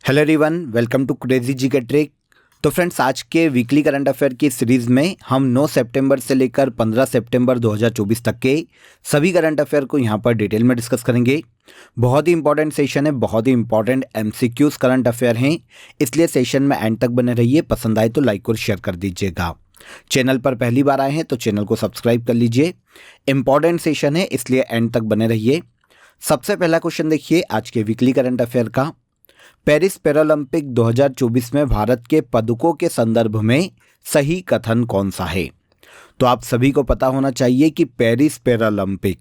Hello everyone, welcome to crazy G K trick. तो friends, आज के वीकली करंट अफेयर की सीरीज़ में हम 9 सितंबर से लेकर 15 सितंबर 2024 तक के सभी करंट अफेयर को यहाँ पर डिटेल में डिस्कस करेंगे। बहुत ही इंपॉर्टेंट सेशन है, बहुत ही इंपॉर्टेंट एमसीक्यूज करंट अफेयर हैं, इसलिए सेशन में एंड तक बने रहिए। पसंद आए तो लाइक और शेयर कर दीजिएगा। चैनल पर पहली बार आए हैं तो चैनल को सब्सक्राइब कर लीजिए। इंपॉर्टेंट सेशन है, इसलिए एंड तक बने रहिए। सबसे पहला क्वेश्चन देखिए आज के वीकली करंट अफेयर का। पेरिस पैरालंपिक 2024 में भारत के पदकों के संदर्भ में सही कथन कौन सा है? तो आप सभी को पता होना चाहिए कि पेरिस पैरालंपिक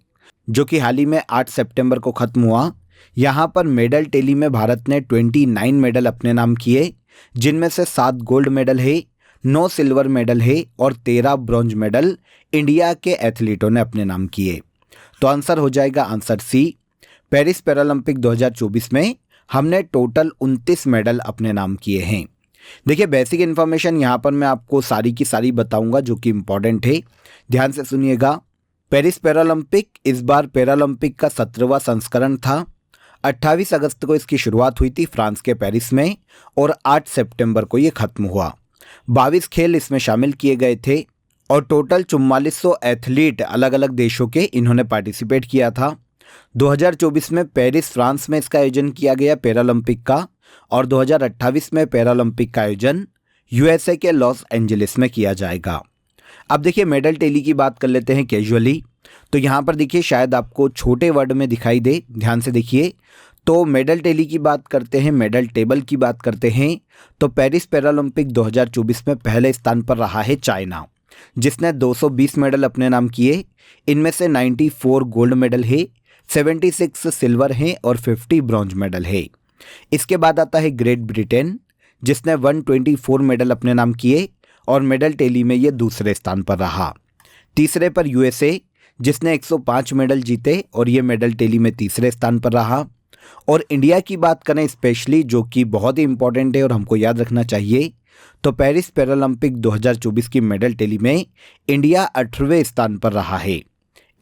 जो कि हाल ही में 8 सितंबर को खत्म हुआ, यहाँ पर मेडल टेली में भारत ने 29 मेडल अपने नाम किए, जिनमें से 7 गोल्ड मेडल है, 9 सिल्वर मेडल है और 13 ब्रॉन्ज मेडल इंडिया के एथलीटों ने अपने नाम किए। तो आंसर हो जाएगा आंसर सी। पेरिस पैरालंपिक 2024 में हमने टोटल 29 मेडल अपने नाम किए हैं। देखिए, बेसिक इन्फॉर्मेशन यहाँ पर मैं आपको सारी की सारी बताऊंगा जो कि इम्पॉर्टेंट है, ध्यान से सुनिएगा। पेरिस पैरालंपिक इस बार पैरालंपिक का 17वां संस्करण था। 28 अगस्त को इसकी शुरुआत हुई थी फ्रांस के पेरिस में और 8 सितंबर को ये खत्म हुआ। 22 खेल इसमें शामिल किए गए थे और टोटल 4400 एथलीट अलग अलग देशों के इन्होंने पार्टिसिपेट किया था। 2024 में पेरिस फ्रांस में इसका आयोजन किया गया पैरालंपिक का, और 2028 में पैरालंपिक का आयोजन यूएसए के लॉस एंजलिस में किया जाएगा। अब देखिए, मेडल टेली की बात कर लेते हैं कैजुअली। तो यहाँ पर देखिए, शायद आपको छोटे वर्ड में दिखाई दे, ध्यान से देखिए। तो मेडल टेली की बात करते हैं, मेडल टेबल की बात करते हैं, तो पेरिस पैरालंपिक 2024 में पहले स्थान पर रहा है चाइना, जिसने 220 मेडल अपने नाम किए। इनमें से 94 गोल्ड मेडल है, 76 सिल्वर हैं और 50 ब्रॉन्ज मेडल है। इसके बाद आता है ग्रेट ब्रिटेन, जिसने 124 मेडल अपने नाम किए और मेडल टेली में ये दूसरे स्थान पर रहा। तीसरे पर यूएसए, जिसने 105 मेडल जीते और ये मेडल टेली में तीसरे स्थान पर रहा। और इंडिया की बात करें स्पेशली, जो कि बहुत ही इंपॉर्टेंट है और हमको याद रखना चाहिए, तो पेरिस पैरालंपिक 2024 की मेडल टेली में इंडिया 8वें स्थान पर रहा है।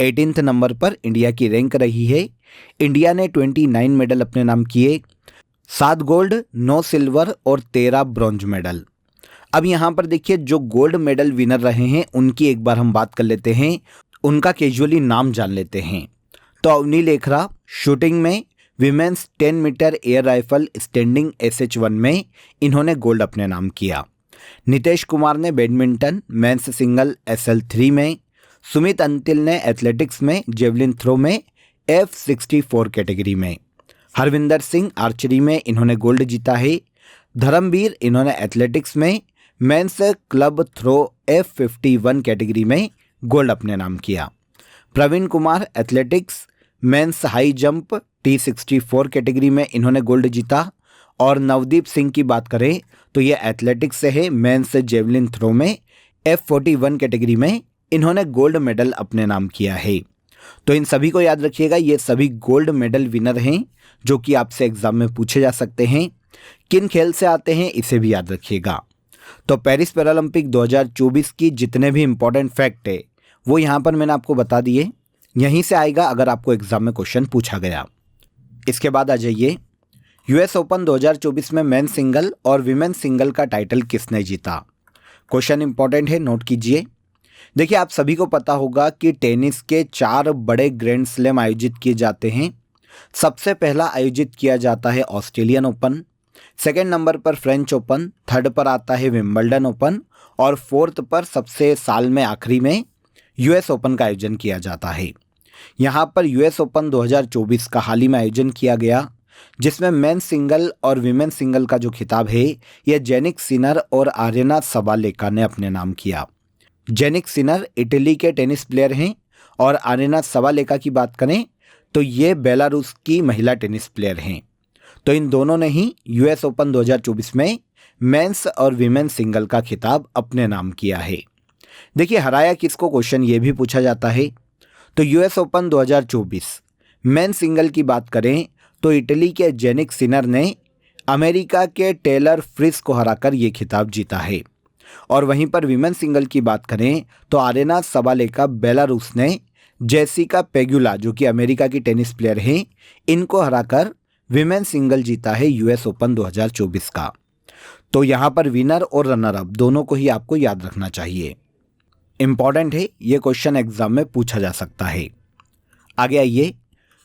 18th नंबर पर इंडिया की रैंक रही है। इंडिया ने 29 मेडल अपने नाम किए, 7 गोल्ड, 9 सिल्वर और 13 ब्रॉन्ज मेडल। अब यहाँ पर देखिए, जो गोल्ड मेडल विनर रहे हैं उनकी एक बार हम बात कर लेते हैं, उनका कैजुअली नाम जान लेते हैं। तो अवनी लेखरा शूटिंग में, women's 10 metre air rifle standing SH1 में इन्होंने गोल्ड अपने नाम किया। नितेश कुमार ने बैडमिंटन मेंस सिंगल SL3 में, सुमित अंतिल ने एथलेटिक्स में जेवलिन थ्रो में F64 कैटेगरी में, हरविंदर सिंह आर्चरी में इन्होंने गोल्ड जीता है। धर्मवीर इन्होंने एथलेटिक्स में men's club throw F51 category में गोल्ड अपने नाम किया। Praveen Kumar athletics men's high jump T64 category में इन्होंने गोल्ड जीता। और नवदीप सिंह की बात करें तो ये एथलेटिक्स से है, मेंस जेवलिन थ्रो में F41 कैटेगरी में इन्होंने गोल्ड मेडल अपने नाम किया है। तो इन सभी को याद रखिएगा, ये सभी गोल्ड मेडल विनर हैं जो कि आपसे एग्जाम में पूछे जा सकते हैं। किन खेल से आते हैं इसे भी याद रखिएगा। तो पेरिस पैरालंपिक 2024 की जितने भी इंपॉर्टेंट फैक्ट है वो यहाँ पर मैंने आपको बता दिए, यहीं से आएगा अगर आपको एग्जाम में क्वेश्चन पूछा गया। इसके बाद आ जाइए, यूएस ओपन 2024 में मेन सिंगल और विमेन सिंगल का टाइटल किसने जीता? क्वेश्चन इंपॉर्टेंट है, नोट कीजिए। देखिए, आप सभी को पता होगा कि टेनिस के 4 बड़े ग्रैंड स्लैम आयोजित किए जाते हैं। सबसे पहला आयोजित किया जाता है ऑस्ट्रेलियन ओपन, सेकंड नंबर पर फ्रेंच ओपन, थर्ड पर आता है विंबलडन ओपन और फोर्थ पर सबसे साल में आखिरी में यूएस ओपन का आयोजन किया जाता है। यहाँ पर यूएस ओपन 2024 का हाल ही में आयोजन किया गया, जिसमें मेन सिंगल और विमेन सिंगल का जो खिताब है यह जेनिक सिनर और आर्यना सबालेका ने अपने नाम किया। जेनिक सिनर इटली के टेनिस प्लेयर हैं और आर्यना सबालेका की बात करें तो ये बेलारूस की महिला टेनिस प्लेयर हैं। तो इन दोनों ने ही यूएस ओपन 2024 में मेंस और विमेन सिंगल का खिताब अपने नाम किया है। देखिए, हराया किसको, क्वेश्चन ये भी पूछा जाता है। तो यूएस ओपन 2024 मेन सिंगल की बात करें तो इटली के जेनिक सिनर ने अमेरिका के टेलर फ्रिस को हराकर ये खिताब जीता है। और वहीं पर विमेन सिंगल की बात करें तो आरेना सबालेका बेलारूस ने जेसिका पेगुला, जो कि अमेरिका की टेनिस प्लेयर हैं, इनको हराकर विमेन सिंगल जीता है यूएस ओपन 2024 का। तो यहाँ पर विनर और रनर अप दोनों को ही आपको याद रखना चाहिए। इंपॉर्टेंट है, ये क्वेश्चन एग्जाम में पूछा जा सकता है। आगे आइए,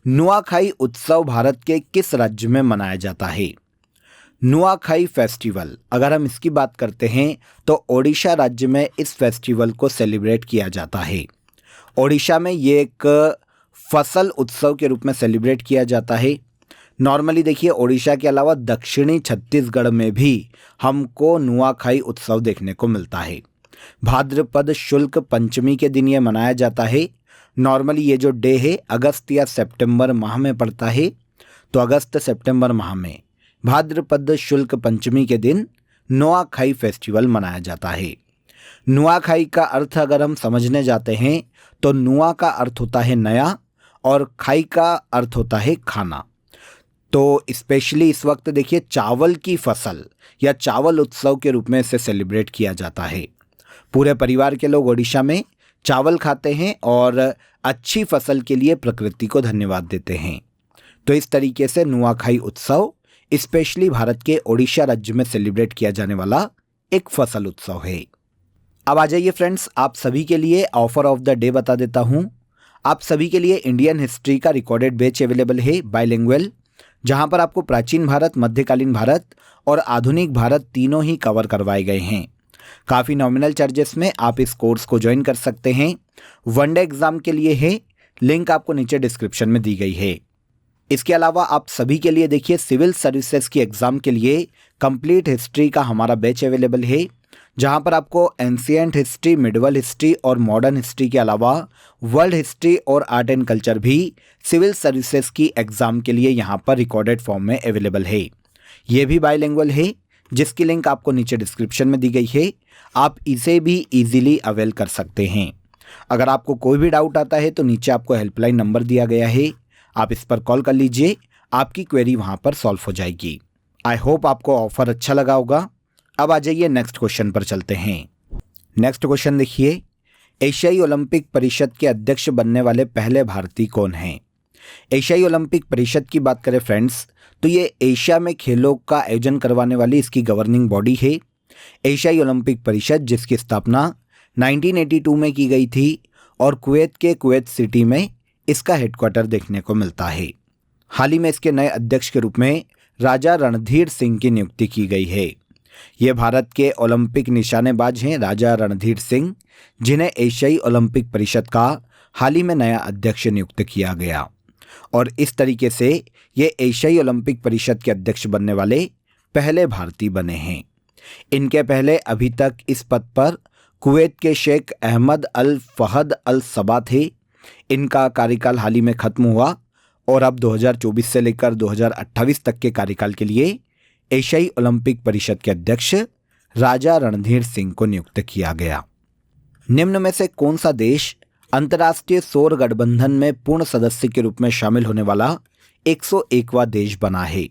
नुआखाई उत्सव भारत के किस राज्य में मनाया जाता है? नुआखाई फेस्टिवल, अगर हम इसकी बात करते हैं तो ओडिशा राज्य में इस फेस्टिवल को सेलिब्रेट किया जाता है। ओडिशा में ये एक फसल उत्सव के रूप में सेलिब्रेट किया जाता है। नॉर्मली देखिए, ओडिशा के अलावा दक्षिणी छत्तीसगढ़ में भी हमको नुआखाई उत्सव देखने को मिलता है। भाद्रपद शुक्ल पंचमी के दिन ये मनाया जाता है। नॉर्मली ये जो डे है अगस्त या सितंबर माह में पड़ता है, तो अगस्त सितंबर माह में भाद्रपद शुक्ल पंचमी के दिन नुआखाई फेस्टिवल मनाया जाता है। नुआखाई का अर्थ अगर हम समझने जाते हैं तो नुआ का अर्थ होता है नया और खाई का अर्थ होता है खाना। तो स्पेशली इस वक्त देखिए चावल की फसल या चावल उत्सव के रूप में इसे सेलिब्रेट किया जाता है। पूरे परिवार के लोग ओडिशा में चावल खाते हैं और अच्छी फसल के लिए प्रकृति को धन्यवाद देते हैं। तो इस तरीके से नुआखाई उत्सव स्पेशली भारत के ओडिशा राज्य में सेलिब्रेट किया जाने वाला एक फसल उत्सव है। अब आ जाइए फ्रेंड्स, आप सभी के लिए ऑफर ऑफ द डे बता देता हूं। आप सभी के लिए इंडियन हिस्ट्री का रिकॉर्डेड बैच अवेलेबल है बाइलिंगुअल, जहां पर आपको प्राचीन भारत, मध्यकालीन भारत और आधुनिक भारत तीनों ही कवर करवाए गए हैं। काफ़ी नॉमिनल चार्जेस में आप इस कोर्स को ज्वाइन कर सकते हैं। वनडे एग्जाम के लिए है, लिंक आपको नीचे डिस्क्रिप्शन में दी गई है। इसके अलावा आप सभी के लिए देखिए सिविल सर्विसेज की एग्जाम के लिए कंप्लीट हिस्ट्री का हमारा बैच अवेलेबल है, जहां पर आपको एंशिएंट हिस्ट्री, मिडिवल हिस्ट्री और मॉडर्न हिस्ट्री के अलावा वर्ल्ड हिस्ट्री और आर्ट एंड कल्चर भी सिविल सर्विसेज की एग्जाम के लिए यहां पर रिकॉर्डेड फॉर्म में अवेलेबल है। ये भी बाइलिंगुअल है, जिसकी लिंक आपको नीचे डिस्क्रिप्शन में दी गई है। आप इसे भी इजीली अवेल कर सकते हैं। अगर आपको कोई भी डाउट आता है तो नीचे आपको हेल्पलाइन नंबर दिया गया है, आप इस पर कॉल कर लीजिए, आपकी क्वेरी वहां पर सॉल्व हो जाएगी। आई होप आपको ऑफर अच्छा लगा होगा। अब आ जाइए नेक्स्ट क्वेश्चन पर चलते हैं। नेक्स्ट क्वेश्चन देखिए, एशियाई ओलंपिक परिषद के अध्यक्ष बनने वाले पहले भारतीय कौन हैं? एशियाई ओलंपिक परिषद की बात करें फ्रेंड्स, तो ये एशिया में खेलों का आयोजन करवाने वाली इसकी गवर्निंग बॉडी है। एशियाई ओलंपिक परिषद, जिसकी स्थापना 1982 में की गई थी और कुवैत के कुवैत सिटी में इसका हेडक्वार्टर देखने को मिलता है। हाल ही में इसके नए अध्यक्ष के रूप में राजा रणधीर सिंह की नियुक्ति की गई है। ये भारत के ओलंपिक निशानेबाज हैं राजा रणधीर सिंह, जिन्हें एशियाई ओलंपिक परिषद का हाल ही में नया अध्यक्ष नियुक्त किया गया और इस तरीके से ये एशियाई ओलंपिक परिषद के अध्यक्ष बनने वाले पहले भारतीय बने हैं। इनके पहले अभी तक इस पद पर कुवैत के शेख अहमद अल फहद अल सबा थे। इनका कार्यकाल हाल ही में खत्म हुआ और अब 2024 से लेकर 2028 तक के कार्यकाल के लिए एशियाई ओलंपिक परिषद के अध्यक्ष राजा रणधीर सिंह को नियुक्त किया गया। निम्न में से कौन सा देश अंतर्राष्ट्रीय सौर गठबंधन में पूर्ण सदस्य के रूप में शामिल होने वाला 101वां देश बना है?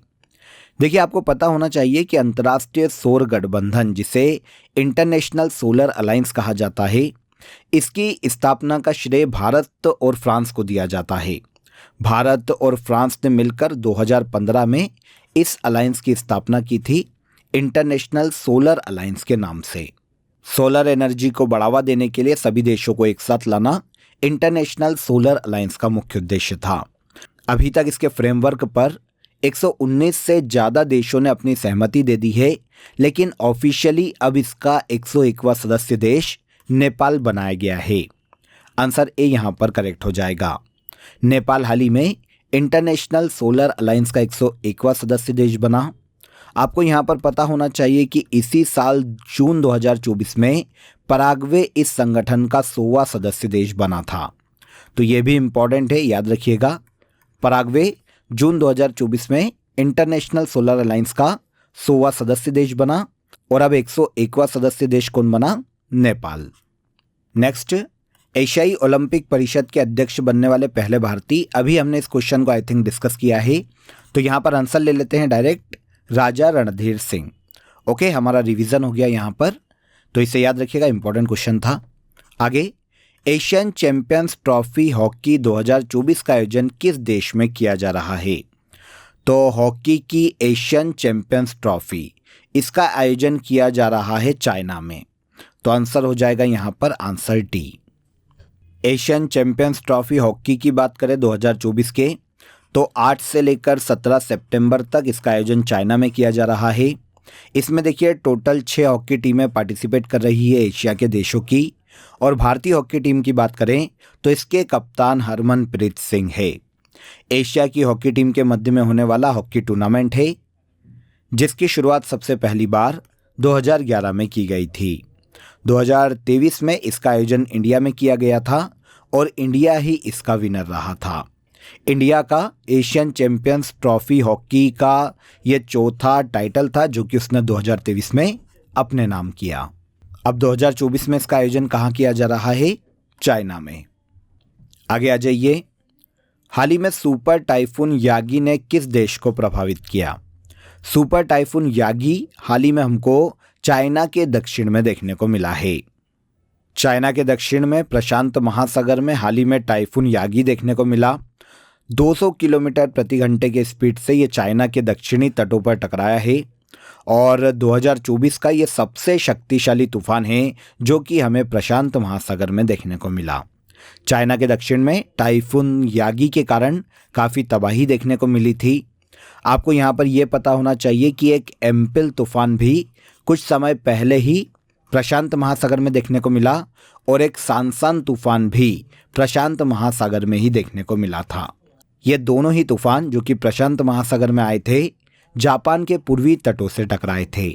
देखिए, आपको पता होना चाहिए कि अंतर्राष्ट्रीय सौर गठबंधन, जिसे इंटरनेशनल सोलर अलायंस कहा जाता है, इसकी स्थापना का श्रेय भारत और फ्रांस को दिया जाता है। भारत और फ्रांस ने मिलकर 2015 में इस अलायंस की स्थापना की थी, इंटरनेशनल सोलर अलायंस के नाम से। सोलर एनर्जी को बढ़ावा देने के लिए सभी देशों को एक साथ लाना इंटरनेशनल सोलर अलायंस का मुख्य उद्देश्य था। अभी तक इसके फ्रेमवर्क पर 119 से ज़्यादा देशों ने अपनी सहमति दे दी है, लेकिन ऑफिशियली अब इसका 101वां सदस्य देश नेपाल बनाया गया है। आंसर ए यहाँ पर करेक्ट हो जाएगा। नेपाल हाल ही में इंटरनेशनल सोलर अलायंस का 101वां सदस्य देश बना। आपको यहाँ पर पता होना चाहिए कि इसी साल जून 2024 में पराग्वे इस संगठन का 100वां सदस्य देश बना था। तो ये भी इम्पॉर्टेंट है, याद रखिएगा। पराग्वे जून 2024 में इंटरनेशनल सोलर अलायंस का 100वां सदस्य देश बना और अब 101वां सदस्य देश कौन बना? नेपाल। नेक्स्ट, एशियाई ओलंपिक परिषद के अध्यक्ष बनने वाले पहले भारतीय। अभी हमने इस क्वेश्चन को आई थिंक डिस्कस किया है, तो यहाँ पर आंसर ले लेते हैं डायरेक्ट, राजा रणधीर सिंह। ओके, हमारा रिवीजन हो गया यहाँ पर, तो इसे याद रखिएगा, इंपॉर्टेंट क्वेश्चन था। आगे, एशियन चैंपियंस ट्रॉफी हॉकी 2024 का आयोजन किस देश में किया जा रहा है? तो हॉकी की एशियन चैंपियंस ट्रॉफी, इसका आयोजन किया जा रहा है चाइना में। तो आंसर हो जाएगा यहाँ पर answer D. Asian champions trophy hockey की बात करें 2024 के, तो 8 से लेकर 17 सितंबर तक इसका आयोजन चाइना में किया जा रहा है। इसमें देखिए टोटल 6 हॉकी टीमें पार्टिसिपेट कर रही है एशिया के देशों की। और भारतीय हॉकी टीम की बात करें तो इसके कप्तान हरमनप्रीत सिंह है। एशिया की हॉकी टीम के मध्य में होने वाला हॉकी टूर्नामेंट है, जिसकी शुरुआत सबसे पहली बार 2011 में की गई थी। 2023 में इसका आयोजन इंडिया में किया गया था और इंडिया ही इसका विनर रहा था। इंडिया का एशियन चैंपियंस ट्रॉफी हॉकी का ये चौथा टाइटल था जो कि उसने 2023 में अपने नाम किया। अब 2024 में इसका आयोजन कहाँ किया जा रहा है? चाइना में। आगे आ जाइए। हाल ही में सुपर टाइफून यागी ने किस देश को प्रभावित किया? सुपर टाइफून यागी हाल ही में हमको चाइना के दक्षिण में देखने को मिला है। चाइना के दक्षिण में प्रशांत महासागर में हाल ही में टाइफून यागी देखने को मिला। 200 किलोमीटर प्रति घंटे के स्पीड से ये चाइना के दक्षिणी तटों पर टकराया है और 2024 का ये सबसे शक्तिशाली तूफान है जो कि हमें प्रशांत महासागर में देखने को मिला। चाइना के दक्षिण में टाइफून यागी के कारण काफ़ी तबाही देखने को मिली थी। आपको यहाँ पर यह पता होना चाहिए कि एक एम्पिल तूफान भी कुछ समय पहले ही प्रशांत महासागर में देखने को मिला और एक सांसान तूफान भी प्रशांत महासागर में ही देखने को मिला था। ये दोनों ही तूफान जो कि प्रशांत महासागर में आए थे, जापान के पूर्वी तटों से टकराए थे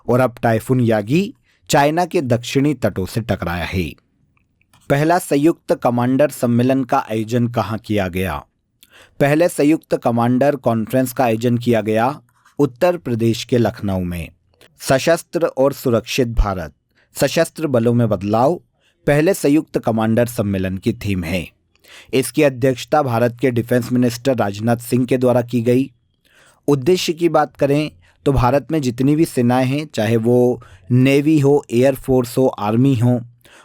और अब टाइफून यागी चाइना के दक्षिणी तटों से टकराया है। पहला संयुक्त कमांडर सम्मेलन का आयोजन कहाँ किया गया? पहले संयुक्त कमांडर कॉन्फ्रेंस का आयोजन किया गया उत्तर प्रदेश के लखनऊ में। सशस्त्र और सुरक्षित भारत, सशस्त्र बलों में बदलाव पहले संयुक्त कमांडर सम्मेलन की थीम है। इसकी अध्यक्षता भारत के डिफेंस मिनिस्टर राजनाथ सिंह के द्वारा की गई। उद्देश्य की बात करें तो भारत में जितनी भी सेनाएं हैं, चाहे वो नेवी हो, एयरफोर्स हो, आर्मी हो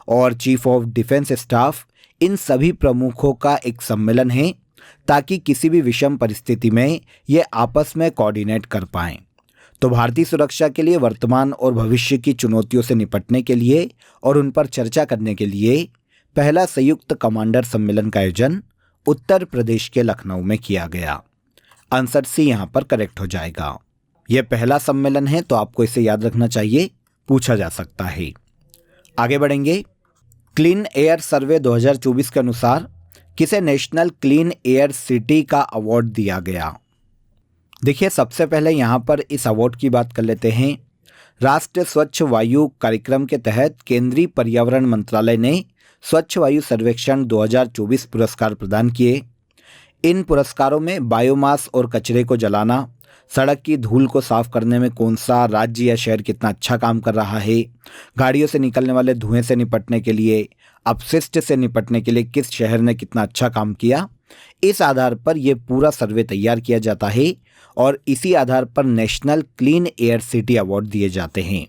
और चीफ ऑफ डिफेंस स्टाफ, इन सभी प्रमुखों का एक सम्मेलन है ताकि किसी भी विषम परिस्थिति में ये आपस में कोऑर्डिनेट कर पाएं। तो भारतीय सुरक्षा के लिए वर्तमान और भविष्य की चुनौतियों से निपटने के लिए और उन पर चर्चा करने के लिए पहला संयुक्त कमांडर सम्मेलन का आयोजन उत्तर प्रदेश के लखनऊ में किया गया। आंसर सी यहाँ पर करेक्ट हो जाएगा। यह पहला सम्मेलन है तो आपको इसे याद रखना चाहिए, पूछा जा सकता है। आगे बढ़ेंगे। क्लीन एयर सर्वे 2024 के अनुसार किसे नेशनल क्लीन एयर सिटी का अवार्ड दिया गया? देखिए, सबसे पहले यहाँ पर इस अवार्ड की बात कर लेते हैं। राष्ट्रीय स्वच्छ वायु कार्यक्रम के तहत केंद्रीय पर्यावरण मंत्रालय ने स्वच्छ वायु सर्वेक्षण 2024 पुरस्कार प्रदान किए। इन पुरस्कारों में बायोमास और कचरे को जलाना, सड़क की धूल को साफ करने में कौन सा राज्य या शहर कितना अच्छा काम कर रहा है, गाड़ियों से निकलने वाले धुएं से निपटने के लिए, अपशिष्ट से निपटने के लिए किस शहर ने कितना अच्छा काम किया, इस आधार पर यह पूरा सर्वे तैयार किया जाता है और इसी आधार पर national clean air city award दिए जाते हैं।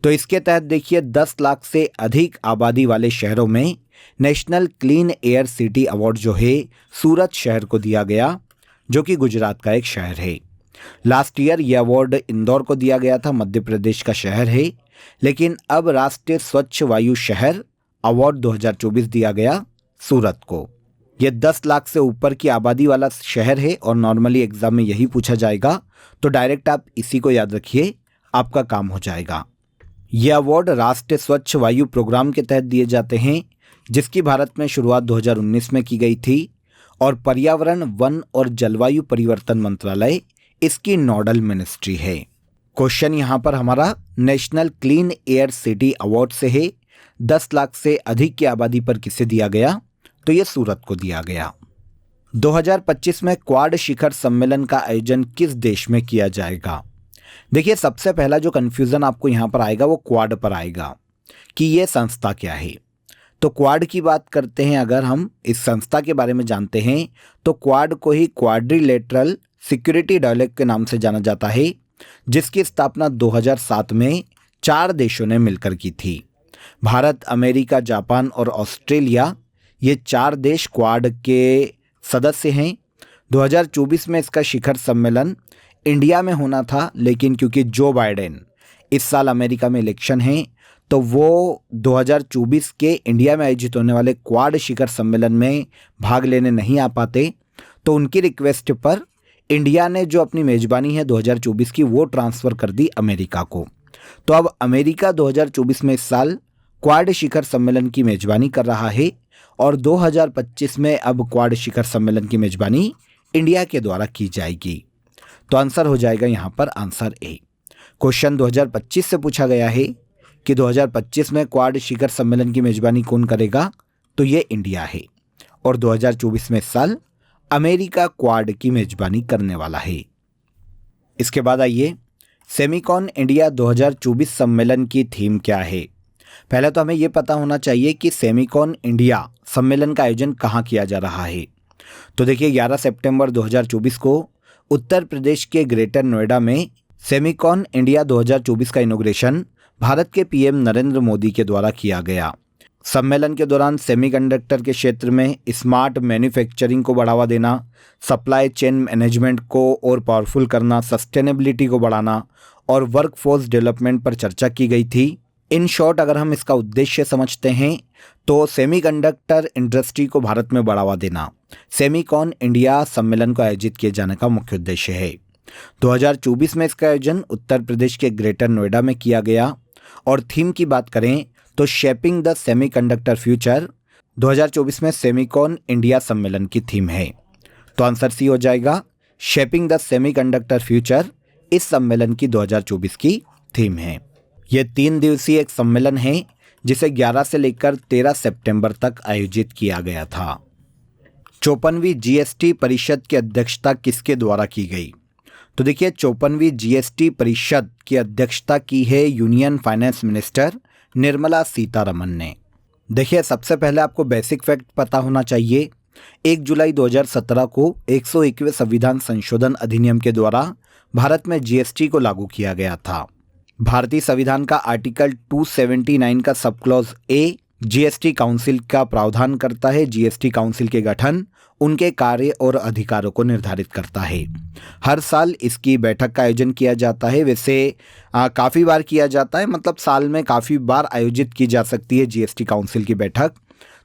तो इसके तहत देखिए 10 लाख से अधिक आबादी वाले शहरों में national clean air city award जो है सूरत शहर को दिया गया, जो कि गुजरात का एक शहर है। लास्ट ईयर यह अवार्ड इंदौर को दिया गया था, मध्य प्रदेश का शहर है, लेकिन अब राष्ट्रीय स्वच्छ वायु शहर अवार्ड 2024 दिया गया सूरत को। यह 10 लाख से ऊपर की आबादी वाला शहर है और नॉर्मली एग्जाम में यही पूछा जाएगा, तो डायरेक्ट आप इसी को याद रखिए, आपका काम हो जाएगा। यह अवार्ड राष्ट्रीय स्वच्छ वायु प्रोग्राम के तहत दिए जाते हैं, जिसकी भारत में शुरुआत 2019 में की गई थी और पर्यावरण, वन और जलवायु परिवर्तन मंत्रालय इसकी नोडल मिनिस्ट्री है। क्वेश्चन यहाँ पर हमारा national clean air city award से है। 10 लाख से अधिक की आबादी पर किसे दिया गया? तो ये सूरत को दिया गया। 2025 में क्वाड शिखर सम्मेलन का आयोजन किस देश में किया जाएगा? देखिए, सबसे पहला जो कन्फ्यूज़न आपको यहाँ पर आएगा वो क्वाड पर आएगा कि ये संस्था क्या है। तो क्वाड की बात करते हैं, अगर हम इस संस्था के बारे में जानते हैं तो क्वाड को ही क्वाड्रिलेटरल सिक्योरिटी डायलॉग के नाम से जाना जाता है, जिसकी स्थापना 2007 में 4 देशों ने मिलकर की थी। भारत, अमेरिका, जापान और ऑस्ट्रेलिया, ये 4 देश क्वाड के सदस्य हैं। 2024 में इसका शिखर सम्मेलन इंडिया में होना था, लेकिन क्योंकि जो बाइडेन इस साल अमेरिका में इलेक्शन है तो वो 2024 के इंडिया में आयोजित होने वाले क्वाड शिखर सम्मेलन में भाग लेने नहीं आ पाते, तो उनकी रिक्वेस्ट पर इंडिया ने जो अपनी मेज़बानी है 2024 की वो ट्रांसफ़र कर दी अमेरिका को। तो अब अमेरिका 2024 में इस साल क्वाड शिखर सम्मेलन की मेज़बानी कर रहा है और 2025 में अब क्वाड शिखर सम्मेलन की मेज़बानी इंडिया के द्वारा की जाएगी। तो आंसर हो जाएगा यहाँ पर आंसर ए। क्वेश्चन 2025 से पूछा गया है कि 2025 में क्वाड शिखर सम्मेलन की मेज़बानी कौन करेगा, तो ये इंडिया है और 2024 में इस साल अमेरिका क्वाड की मेज़बानी करने वाला है। इसके बाद आइए, सेमिकॉन इंडिया 2024 सम्मेलन की थीम क्या है। पहले तो हमें ये पता होना चाहिए कि सेमिकॉन इंडिया सम्मेलन का आयोजन कहाँ किया जा रहा है। तो देखिए 11 सितंबर 2024 को उत्तर प्रदेश के ग्रेटर नोएडा में सेमिकॉन इंडिया 2024 का इनॉग्रेशन भारत के पीएम नरेंद्र मोदी के द्वारा किया गया। सम्मेलन के दौरान सेमीकंडक्टर के क्षेत्र में स्मार्ट मैन्युफैक्चरिंग को बढ़ावा देना, सप्लाई चेन मैनेजमेंट को और पावरफुल करना, सस्टेनेबिलिटी को बढ़ाना और वर्कफोर्स डेवलपमेंट पर चर्चा की गई थी। इन शॉर्ट अगर हम इसका उद्देश्य समझते हैं तो सेमीकंडक्टर इंडस्ट्री को भारत में बढ़ावा देना सेमिकॉन इंडिया सम्मेलन को आयोजित किए जाने का मुख्य उद्देश्य है। 2024 में इसका आयोजन उत्तर प्रदेश के ग्रेटर नोएडा में किया गया और थीम की बात करें तो शेपिंग द सेमीकंडक्टर फ्यूचर 2024 में सेमिकॉन इंडिया सम्मेलन की थीम है। तो आंसर सी हो जाएगा, शेपिंग द सेमीकंडक्टर फ्यूचर इस सम्मेलन की 2024 की थीम है। ये 3 दिवसीय एक सम्मेलन है जिसे 11 से लेकर 13 सितंबर तक आयोजित किया गया था। 54वीं जीएसटी परिषद की अध्यक्षता किसके द्वारा की गई। तो देखिए 54वीं जीएसटी परिषद की अध्यक्षता की है union finance minister Nirmala Sitharaman ने। देखिए सबसे पहले आपको बेसिक फैक्ट पता होना चाहिए, 1 जुलाई 2017 को 101वें संविधान संशोधन अधिनियम के द्वारा भारत में जीएसटी को लागू किया गया था। भारतीय संविधान का आर्टिकल 279 का sub clause A GST council का प्रावधान करता है। जीएसटी काउंसिल के गठन, उनके कार्य और अधिकारों को निर्धारित करता है। हर साल इसकी बैठक का आयोजन किया जाता है। वैसे काफ़ी बार किया जाता है, मतलब साल में काफ़ी बार आयोजित की जा सकती है जीएसटी काउंसिल की बैठक।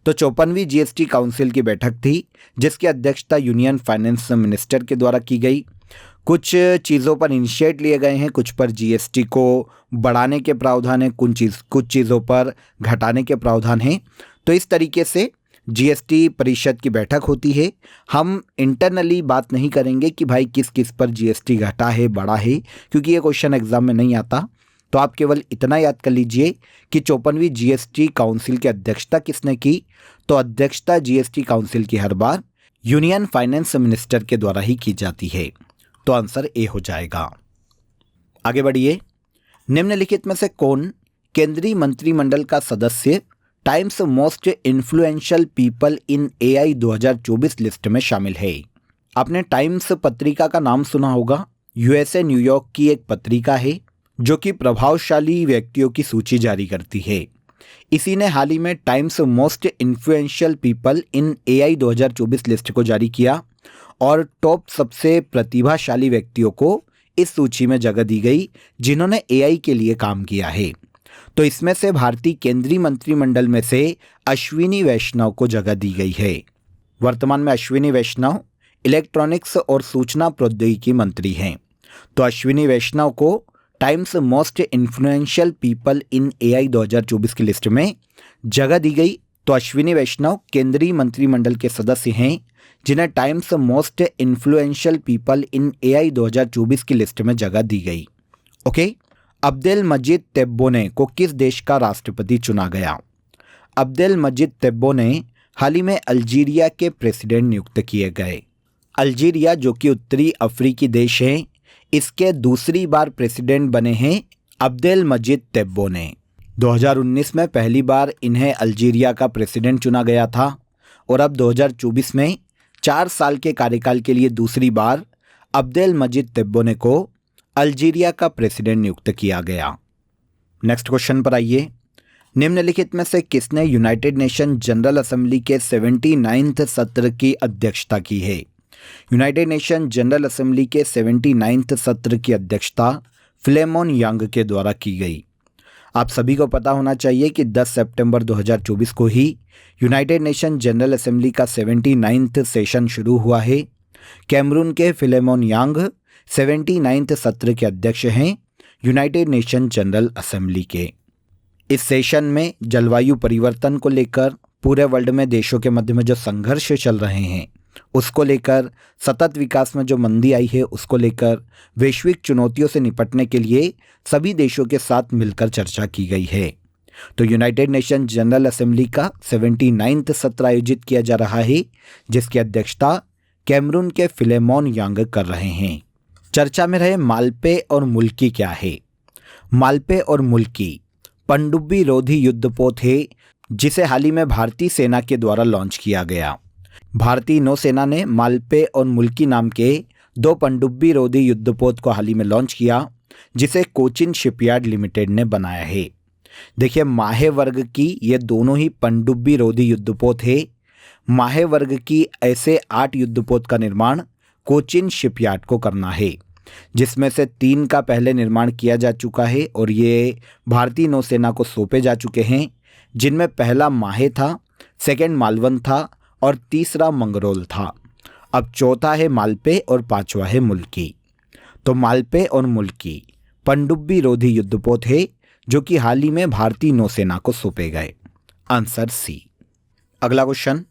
तो 54वीं जीएसटी काउंसिल की बैठक थी जिसकी अध्यक्षता यूनियन फाइनेंस मिनिस्टर के द्वारा की गई। कुछ चीज़ों पर इनिशिएट लिए गए हैं, कुछ पर जीएसटी को बढ़ाने के प्रावधान है, कुछ चीज़ों पर घटाने के प्रावधान हैं। तो इस तरीके से जीएसटी परिषद की बैठक होती है। हम इंटरनली बात नहीं करेंगे कि भाई किस किस पर जीएसटी घटा है, बढ़ा है, क्योंकि ये क्वेश्चन एग्जाम में नहीं आता। तो आप केवल इतना याद कर लीजिए कि 54वीं जीएसटी काउंसिल की अध्यक्षता किसने की। तो अध्यक्षता जीएसटी काउंसिल की हर बार यूनियन फाइनेंस मिनिस्टर के द्वारा ही की जाती है। तो आंसर ए हो जाएगा। आगे बढ़िए, निम्नलिखित में से कौन केंद्रीय मंत्रिमंडल का सदस्य times most influential people in AI 2024 list में शामिल है। आपने टाइम्स पत्रिका का नाम सुना होगा। यूएसए न्यूयॉर्क की एक पत्रिका है जो कि प्रभावशाली व्यक्तियों की सूची जारी करती है। इसी ने हाल ही में times most influential people in AI 2024 list को जारी किया और टॉप सबसे प्रतिभाशाली व्यक्तियों को इस सूची में जगह दी गई जिन्होंने एआई के लिए काम किया है। तो इसमें से भारतीय केंद्रीय मंत्रिमंडल में से अश्विनी वैष्णव को जगह दी गई है। वर्तमान में अश्विनी वैष्णव इलेक्ट्रॉनिक्स और सूचना प्रौद्योगिकी मंत्री हैं। तो अश्विनी वैष्णव को times most influential people in AI 2024 की लिस्ट में जगह दी गई। तो अश्विनी वैष्णव केंद्रीय मंत्रिमंडल के सदस्य हैं जिन्हें times most influential people in AI 2024 की लिस्ट में जगह दी गई। ओके, अब्देल मजीद तेब्बोने को किस देश का राष्ट्रपति चुना गया। अब्देल मजीद तेब्बोने हाल ही में अल्जीरिया के प्रेसिडेंट नियुक्त किए गए। अल्जीरिया जो कि उत्तरी अफ्रीकी देश है, इसके दूसरी बार प्रेसिडेंट बने हैं अब्देल मजीद तेब्बोने। 2019 में पहली बार इन्हें अल्जीरिया का प्रेसिडेंट चुना गया था और अब 2024 में 4 साल के कार्यकाल के लिए दूसरी बार अब्देल मजीद तेब्बोने को अल्जीरिया का प्रेसिडेंट नियुक्त किया गया। नेक्स्ट क्वेश्चन पर आइए, निम्नलिखित में से किसने यूनाइटेड नेशन जनरल असेंबली के 79वें सत्र की अध्यक्षता की है। यूनाइटेड नेशन जनरल असेंबली के 79वें सत्र की अध्यक्षता फिलेमोन यांग के द्वारा की गई। आप सभी को पता होना चाहिए कि 10 सितंबर 2024 को ही यूनाइटेड नेशन जनरल असेंबली का 79वां सेशन शुरू हुआ है। कैमरून के फिलेमोन यांग 79वें सत्र के अध्यक्ष हैं यूनाइटेड नेशन जनरल असेंबली के। इस सेशन में जलवायु परिवर्तन को लेकर पूरे वर्ल्ड में देशों के मध्य में जो संघर्ष चल रहे हैं उसको लेकर, सतत विकास में जो मंदी आई है उसको लेकर, वैश्विक चुनौतियों से निपटने के लिए सभी देशों के साथ मिलकर चर्चा की गई है। तो यूनाइटेड नेशन जनरल असेंबली का 79वां सत्र आयोजित किया जा रहा है, जिसकी अध्यक्षता कैमरून के फिलेमोन यांग कर रहे हैं। चर्चा में रहे मालपे और मुल्की क्या है। मालपे और मुल्की पनडुब्बी रोधी युद्धपोत है, जिसे हाल ही में भारतीय सेना के द्वारा लॉन्च किया गया। भारतीय नौसेना ने मालपे और मुल्की नाम के 2 पनडुब्बी रोधी युद्धपोत को हाल ही में लॉन्च किया, जिसे कोचिन शिपयार्ड लिमिटेड ने बनाया है। देखिए, माहे वर्ग की ये दोनों ही पनडुब्बी रोधी युद्धपोत है। माहे वर्ग की ऐसे 8 युद्धपोत का निर्माण कोचिन शिपयार्ड को करना है, जिसमें से 3 का पहले निर्माण किया जा चुका है और ये भारतीय नौसेना को सौंपे जा चुके हैं, जिनमें पहला माहे था, सेकेंड मालवन था और तीसरा मंगरोल था। अब चौथा है मालपे और 5वां है मुल्की। तो मालपे और मुल्की पनडुब्बी रोधी युद्धपोत है, जो कि हाल ही में भारतीय नौसेना को सौंपे गए। Answer C. अगला क्वेश्चन,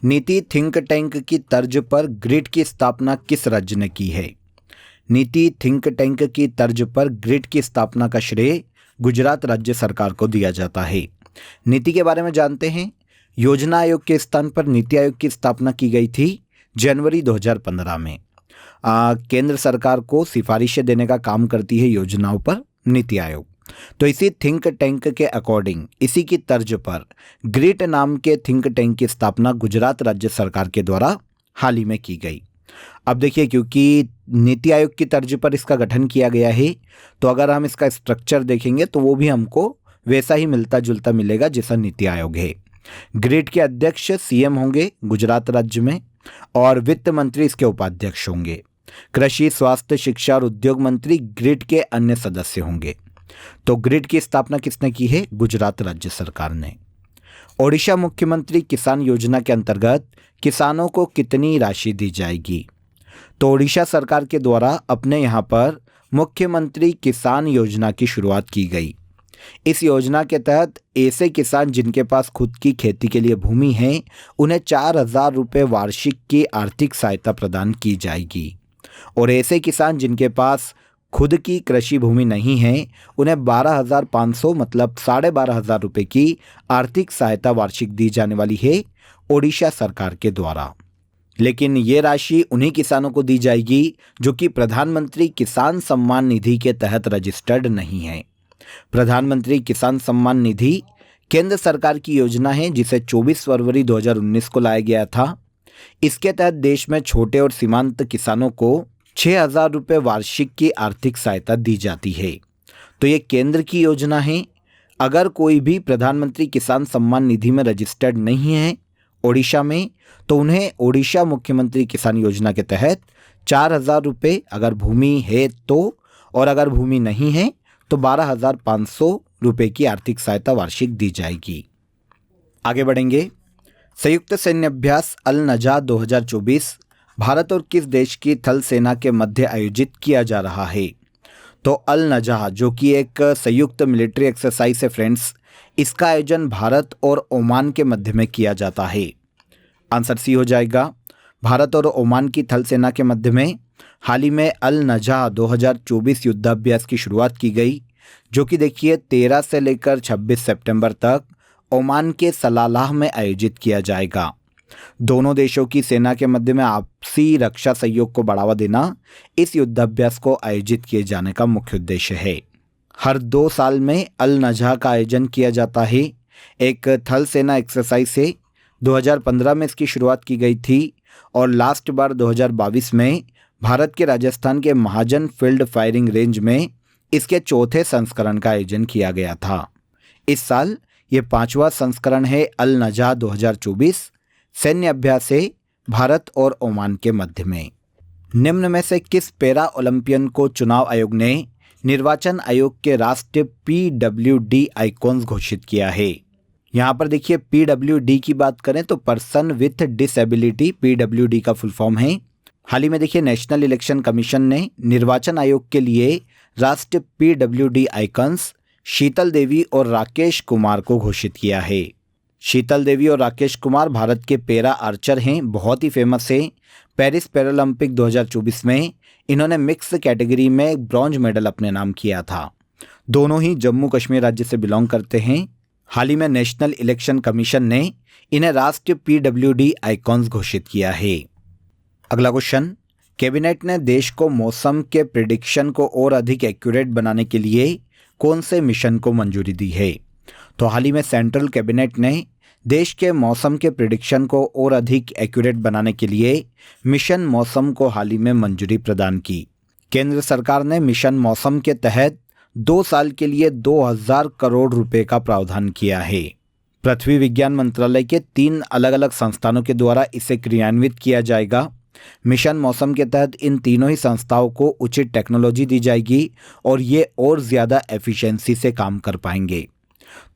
नीति थिंक टैंक की तर्ज पर ग्रिड की स्थापना किस राज्य ने की है। नीति थिंक टैंक की तर्ज पर ग्रिड की स्थापना का श्रेय गुजरात राज्य सरकार को दिया जाता है। नीति के बारे में जानते हैं। योजना आयोग के स्थान पर नीति आयोग की स्थापना की गई थी जनवरी 2015 में। केंद्र सरकार को सिफारिशें देने का काम करती है योजनाओं पर नीति आयोग। तो इसी थिंक टैंक के अकॉर्डिंग, इसी की तर्ज पर ग्रिड नाम के थिंक टैंक की स्थापना गुजरात राज्य सरकार के द्वारा हाल ही में की गई। अब देखिए, क्योंकि नीति आयोग की तर्ज पर इसका गठन किया गया है, तो अगर हम इसका स्ट्रक्चर देखेंगे तो वो भी हमको वैसा ही मिलता जुलता मिलेगा जैसा नीति आयोग है। ग्रिड के अध्यक्ष सीएम होंगे गुजरात राज्य में और वित्त मंत्री इसके उपाध्यक्ष होंगे। कृषि, स्वास्थ्य, शिक्षा और उद्योग मंत्री ग्रिड के अन्य सदस्य होंगे। तो ग्रिड की स्थापना किसने की है? गुजरात राज्य सरकार ने। ओडिशा मुख्यमंत्री किसान योजना के अंतर्गत किसानों को कितनी राशि दी जाएगी? तो ओडिशा सरकार के द्वारा अपने यहाँ पर मुख्यमंत्री किसान योजना की शुरुआत की गई। इस योजना के तहत ऐसे किसान जिनके पास खुद की खेती के लिए भूमि है, उन्हें 4,000 रुपये वार्षिक की आर्थिक सहायता प्रदान की जाएगी और ऐसे किसान जिनके पास खुद की कृषि भूमि नहीं है, उन्हें 12,500 मतलब 12,500 रुपये की आर्थिक सहायता वार्षिक दी जाने वाली है ओडिशा सरकार के द्वारा। लेकिन ये राशि उन्हीं किसानों को दी जाएगी जो कि प्रधानमंत्री किसान सम्मान निधि के तहत रजिस्टर्ड नहीं है। प्रधानमंत्री किसान सम्मान निधि केंद्र सरकार की योजना है, जिसे 24 फरवरी 2019 को लाया गया था। इसके तहत देश में छोटे और सीमांत किसानों को 6,000 रुपये वार्षिक की आर्थिक सहायता दी जाती है। तो ये केंद्र की योजना है। अगर कोई भी प्रधानमंत्री किसान सम्मान निधि में रजिस्टर्ड नहीं है ओडिशा में, तो उन्हें ओडिशा मुख्यमंत्री किसान योजना के तहत 4,000 रुपये अगर भूमि है तो, और अगर भूमि नहीं है तो 12,500 रुपये की आर्थिक सहायता वार्षिक दी जाएगी। आगे बढ़ेंगे। संयुक्त सैन्य अभ्यास अल नजा 2024 भारत और किस देश की थल सेना के मध्य आयोजित किया जा रहा है? तो अल नजा जो कि एक संयुक्त मिलिट्री एक्सरसाइज है फ्रेंड्स, इसका आयोजन भारत और ओमान के मध्य में किया जाता है। आंसर सी हो जाएगा। भारत और ओमान की थल सेना के मध्य में हाल ही में अल नजा 2024 युद्धाभ्यास की शुरुआत की गई, जो कि देखिए 13 से लेकर 26 सितंबर तक ओमान के सलालाह में आयोजित किया जाएगा। दोनों देशों की सेना के मध्य में आपसी रक्षा सहयोग को बढ़ावा देना इस युद्धाभ्यास को आयोजित किए जाने का मुख्य उद्देश्य है। हर 2 साल में अल नजा का आयोजन किया जाता है। एक थल सेना एक्सरसाइज से 2015 में इसकी शुरुआत की गई थी और लास्ट बार 2022 में भारत के राजस्थान के महाजन फील्ड फायरिंग रेंज में इसके 4थे संस्करण का आयोजन किया गया था। इस साल ये 5वां संस्करण है अल नजा 2024। सैन्य अभ्यास है भारत और ओमान के मध्य में। निम्न में से किस पैरा ओलंपियन को चुनाव आयोग ने निर्वाचन आयोग के राष्ट्रीय PWD आइकॉन्स घोषित किया है? यहाँ पर देखिए PWD की बात करें तो पर्सन विथ डिसेबिलिटी PWD का फुल फॉर्म है। हाल ही में देखिए नेशनल इलेक्शन कमीशन ने निर्वाचन आयोग के लिए राष्ट्रीय PWD आइकॉन्स शीतल देवी और राकेश कुमार को घोषित किया है। शीतल देवी और राकेश कुमार भारत के पैरा आर्चर हैं, बहुत ही फेमस हैं। पेरिस पैरालंपिक 2024 में इन्होंने मिक्स कैटेगरी में ब्रॉन्ज मेडल अपने नाम किया था। दोनों ही जम्मू कश्मीर राज्य से बिलोंग करते हैं। हाल ही में नेशनल इलेक्शन कमीशन ने इन्हें राष्ट्रीय PWD आइकॉन्स घोषित किया है। अगला क्वेश्चन, कैबिनेट ने देश को मौसम के प्रिडिक्शन को और अधिक एक्यूरेट बनाने के लिए कौन से मिशन को मंजूरी दी है? तो हाल ही में सेंट्रल कैबिनेट ने देश के मौसम के प्रिडिक्शन को और अधिक एक्यूरेट बनाने के लिए मिशन मौसम को हाल ही में मंजूरी प्रदान की। केंद्र सरकार ने मिशन मौसम के तहत 2 साल के लिए 2000 करोड़ रुपए का प्रावधान किया है। पृथ्वी विज्ञान मंत्रालय के 3 अलग अलग संस्थानों के द्वारा इसे क्रियान्वित किया जाएगा। मिशन मौसम के तहत इन तीनों ही संस्थाओं को उचित टेक्नोलॉजी दी जाएगी और ये और ज़्यादा एफिशिएंसी से काम कर पाएंगे।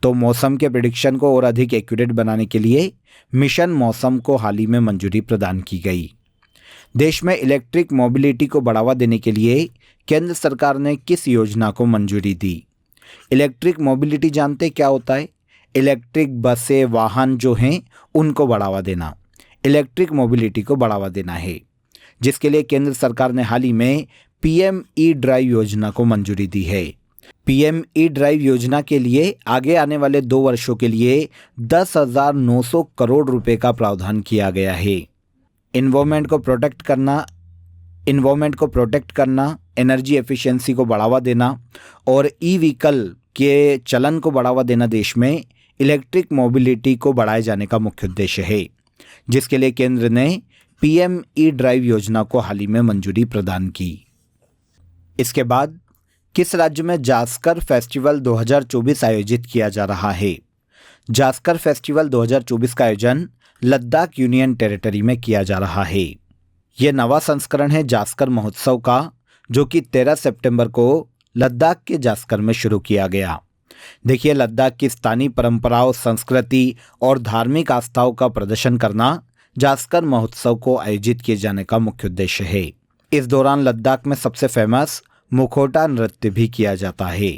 तो मौसम के प्रिडिक्शन को और अधिक एक्यूरेट बनाने के लिए मिशन मौसम को हाल ही में मंजूरी प्रदान की गई। देश में इलेक्ट्रिक मोबिलिटी को बढ़ावा देने के लिए केंद्र सरकार ने किस योजना को मंजूरी दी? इलेक्ट्रिक मोबिलिटी जानते क्या होता है? इलेक्ट्रिक बसें, वाहन जो हैं उनको बढ़ावा देना, इलेक्ट्रिक मोबिलिटी को बढ़ावा देना है, जिसके लिए केंद्र सरकार ने हाल ही में PME ड्राइव योजना को मंजूरी दी है। PME ड्राइव योजना के लिए आगे आने वाले 2 वर्षों के लिए 10,900 करोड़ रुपए का प्रावधान किया गया है। इन्वायरमेंट को प्रोटेक्ट करना, एनर्जी एफिशिएंसी को बढ़ावा देना और ई-व्हीकल के चलन को बढ़ावा देना देश में इलेक्ट्रिक मोबिलिटी को बढ़ाए जाने का मुख्य उद्देश्य है, जिसके लिए केंद्र ने PME ड्राइव योजना को हाल ही में मंजूरी प्रदान की। इसके बाद किस राज्य में जास्कर फेस्टिवल 2024 आयोजित किया जा रहा है? जास्कर फेस्टिवल 2024 का आयोजन लद्दाख यूनियन टेरिटरी में किया जा रहा है। यह नवा संस्करण है जास्कर महोत्सव का, जो कि 13 सितंबर को लद्दाख के जास्कर में शुरू किया गया। देखिए, लद्दाख की स्थानीय परंपराओं, संस्कृति और धार्मिक आस्थाओं का प्रदर्शन करना जास्कर महोत्सव को आयोजित किए जाने का मुख्य उद्देश्य है। इस दौरान लद्दाख में सबसे फेमस मुखौटा नृत्य भी किया जाता है।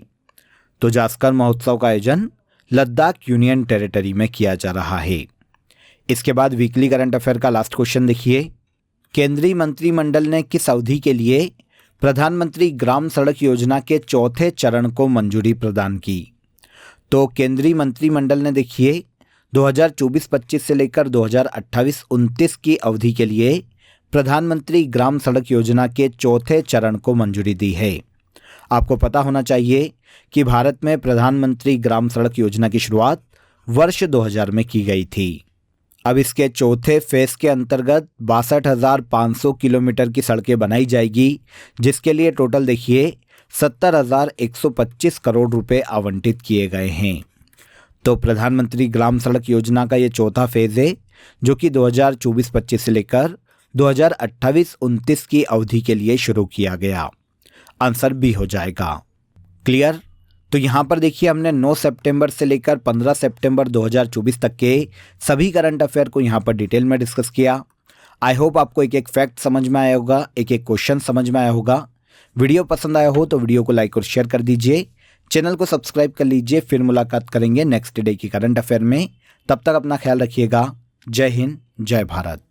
तो जास्कर महोत्सव का आयोजन लद्दाख यूनियन टेरिटरी में किया जा रहा है। इसके बाद वीकली करंट अफेयर का लास्ट क्वेश्चन देखिए, केंद्रीय मंत्रिमंडल ने किस अवधि के लिए प्रधानमंत्री ग्राम सड़क योजना के 4थे चरण को मंजूरी प्रदान की? तो केंद्रीय मंत्रिमंडल ने देखिए 2024-25 से लेकर 2028-29 की अवधि के लिए प्रधानमंत्री ग्राम सड़क योजना के 4थे चरण को मंजूरी दी है। आपको पता होना चाहिए कि भारत में प्रधानमंत्री ग्राम सड़क योजना की शुरुआत वर्ष 2000 में की गई थी। अब इसके 4थे फेज के अंतर्गत 62,500 किलोमीटर की सड़कें बनाई जाएगी, जिसके लिए टोटल देखिए 70,125 करोड़ रुपए आवंटित किए गए हैं। तो प्रधानमंत्री ग्राम सड़क योजना का ये 4था फेज है, जो कि 2024-25 से लेकर 2028-29 की अवधि के लिए शुरू किया गया। आंसर बी हो जाएगा। क्लियर? तो यहाँ पर देखिए हमने 9 सितंबर से लेकर 15 सितंबर 2024 तक के सभी करंट अफेयर को यहाँ पर डिटेल में डिस्कस किया। आई होप आपको एक एक फैक्ट समझ में आया होगा, एक एक क्वेश्चन समझ में आया होगा। वीडियो पसंद आया हो तो वीडियो को लाइक और शेयर कर दीजिए, चैनल को सब्सक्राइब कर लीजिए। फिर मुलाकात करेंगे नेक्स्ट डे की करंट अफेयर में। तब तक अपना ख्याल रखिएगा। जय हिंद, जय भारत।